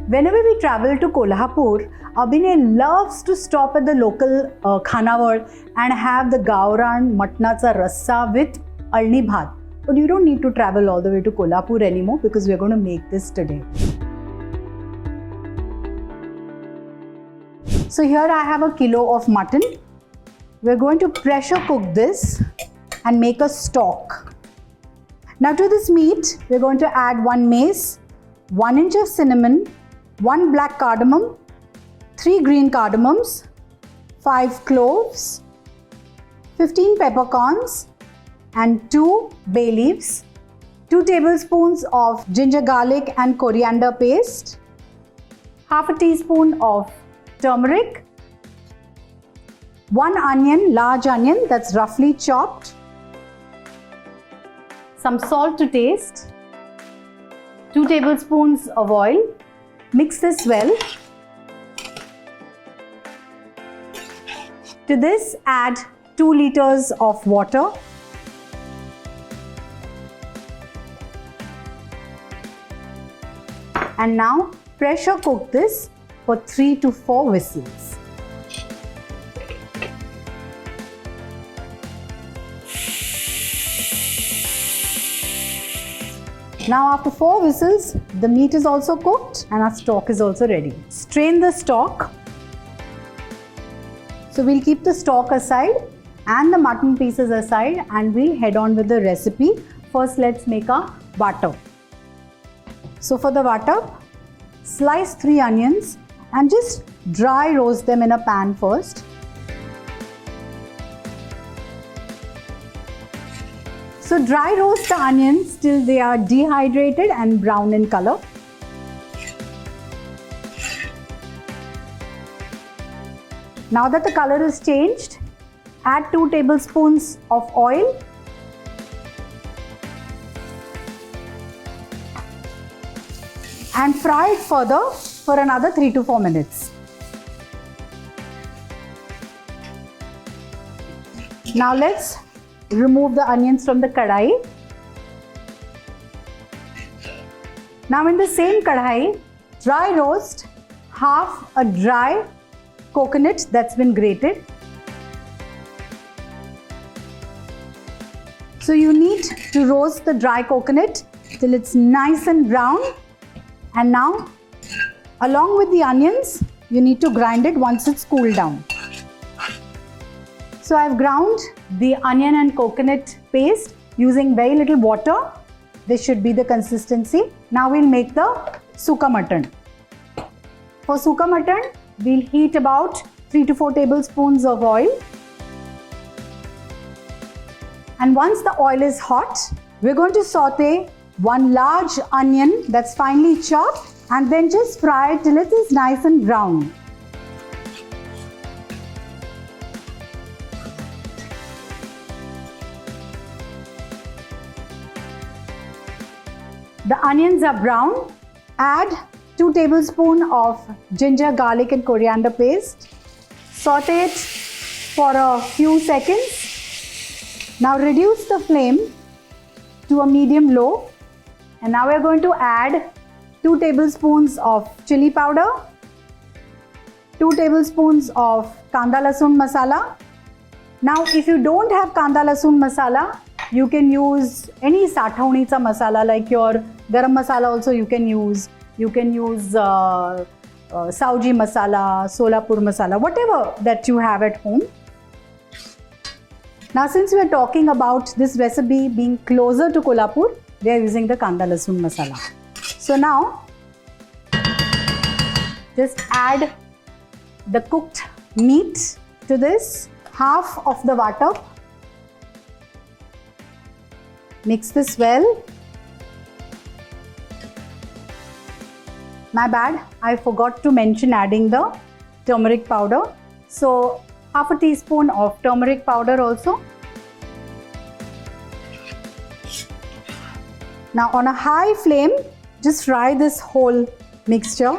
Whenever we travel to Kolhapur, Abhinay loves to stop at the local Khanawar and have the Garam Matnacha Rassa with Alni Bhaat. But you don't need to travel all the way to Kolhapur anymore because we're going to make this today. So here I have a kilo of mutton. We're going to pressure cook this and make a stock. Now to this meat, we're going to add 1 mace, 1 inch of cinnamon, 1 black cardamom, 3 green cardamoms, 5 cloves, 15 peppercorns and 2 bay leaves, 2 tablespoons of ginger garlic and coriander paste, half a teaspoon of turmeric, 1 onion, large onion that's roughly chopped, some salt to taste, 2 tablespoons of oil. Mix this well. To this, add 2 liters of water. And now pressure cook this for 3 to 4 whistles. Now after 4 whistles, the meat is also cooked and our stock is also ready. Strain the stock. So we'll keep the stock aside and the mutton pieces aside and we'll head on with the recipe. First, let's make our butter. So for the butter, slice 3 onions and just dry roast them in a pan first. So dry roast the onions till they are dehydrated and brown in color. Now that the color is changed, add 2 tablespoons of oil. And fry it further for another 3 to 4 minutes. Now let's remove the onions from the kadai. Now in the same kadai, dry roast half a dry coconut that's been grated. So you need to roast the dry coconut till it's nice and brown. And now, along with the onions, you need to grind it once it's cooled down. So I've ground the onion and coconut paste using very little water. This should be the consistency. Now we'll make the Sukka Mutton. For Sukka Mutton, we'll heat about 3 to 4 tablespoons of oil. And once the oil is hot, we're going to saute 1 large onion that's finely chopped and then just fry it till it is nice and brown. The onions are brown. Add 2 tablespoons of ginger, garlic and coriander paste. Saute it for a few seconds. Now reduce the flame to a medium-low. And now we're going to add 2 tablespoons of chilli powder, 2 tablespoons of kanda lasun masala. Now if you don't have kanda lasun masala, you can use any sathawnicha masala like your garam masala also you can use. You can use Sauji masala, Solapur masala, whatever that you have at home. Now since we are talking about this recipe being closer to Kolhapur, we are using the kanda lasun masala. So now just add the cooked meat to this, half of the butter. Mix this well. My bad, I forgot to mention adding the turmeric powder. So half a teaspoon of turmeric powder also. Now on a high flame, just fry this whole mixture.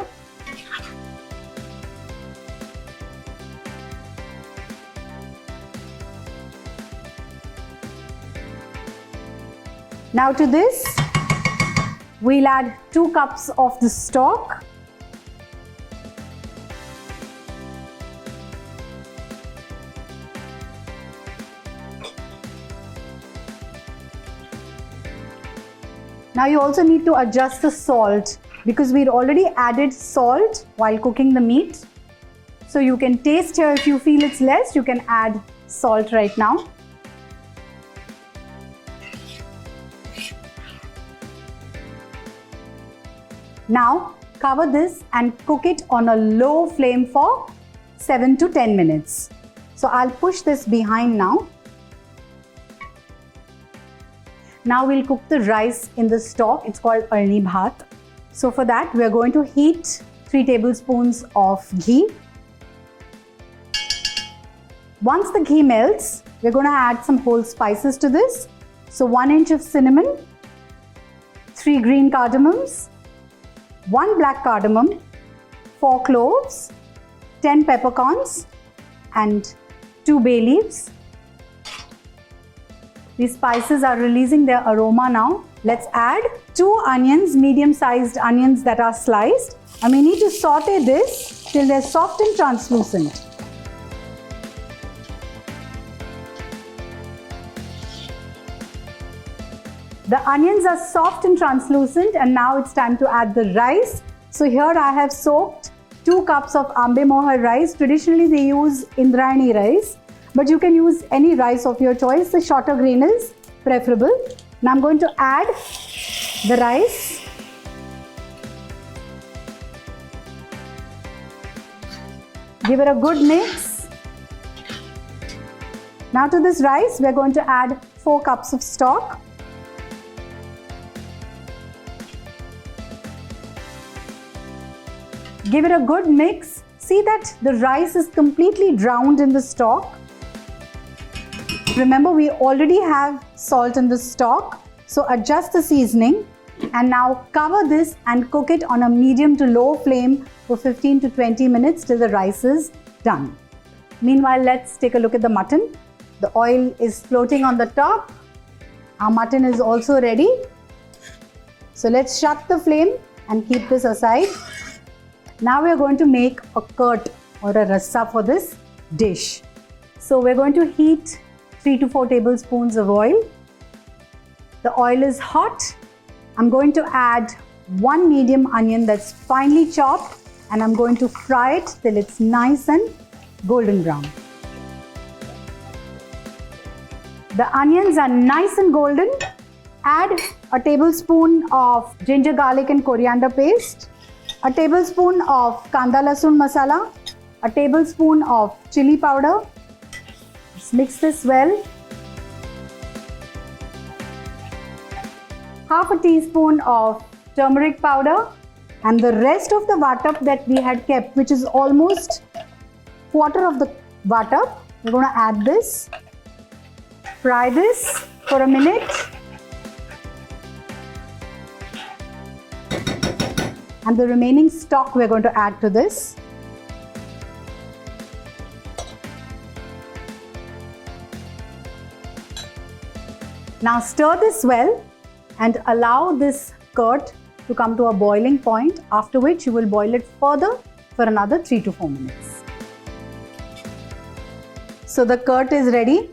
Now to this, we'll add 2 cups of the stock. Now you also need to adjust the salt because we'd already added salt while cooking the meat. So you can taste here. If you feel it's less, you can add salt right now. Now cover this and cook it on a low flame for 7 to 10 minutes. So I'll push this behind now. Now we'll cook the rice in the stock. It's called Alni Bhaat. So for that, we're going to heat 3 tablespoons of ghee. Once the ghee melts, we're going to add some whole spices to this. So 1 inch of cinnamon, 3 green cardamoms, 1 black cardamom, 4 cloves, 10 peppercorns and 2 bay leaves. These spices are releasing their aroma now. Let's add 2 onions, medium-sized onions that are sliced. And we need to saute this till they're soft and translucent. The onions are soft and translucent, and now it's time to add the rice. So here I have soaked 2 cups of ambemohar rice. Traditionally they use Indrayani rice, but you can use any rice of your choice. The shorter grain is preferable. Now I'm going to add the rice. Give it a good mix. Now to this rice, we're going to add 4 cups of stock. Give it a good mix. See that the rice is completely drowned in the stock. Remember, we already have salt in the stock, so adjust the seasoning and now cover this and cook it on a medium to low flame for 15 to 20 minutes till the rice is done. Meanwhile, let's take a look at the mutton. The oil is floating on the top. Our mutton is also ready. So let's shut the flame and keep this aside. Now we are going to make a curd or a rassa for this dish. So we're going to heat 3 to 4 tablespoons of oil. The oil is hot. I'm going to add 1 medium onion that's finely chopped, and I'm going to fry it till it's nice and golden brown. The onions are nice and golden. Add a tablespoon of ginger, garlic and coriander paste, a tablespoon of kanda lasun masala, a tablespoon of chilli powder. Just mix this well. Half a teaspoon of turmeric powder, and the rest of the vatap that we had kept, which is almost quarter of the vatap, we're going to add this. Fry this for a minute. And the remaining stock we're going to add to this. Now stir this well and allow this curd to come to a boiling point, after which you will boil it further for another 3 to 4 minutes. So the curd is ready.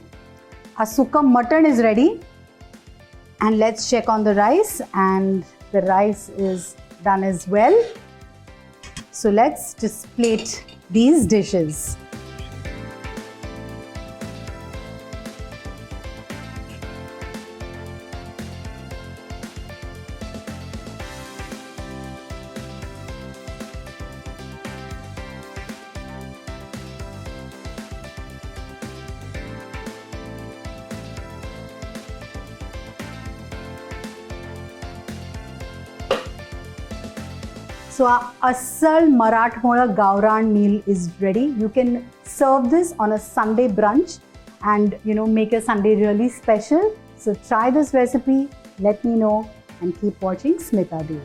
Our Sukka Mutton is ready. And let's check on the rice, and the rice is done as well. So let's just plate these dishes. So our Asal Marathwada Gauran meal is ready. You can serve this on a Sunday brunch and make your Sunday really special. So try this recipe, let me know, and keep watching Smita Deo.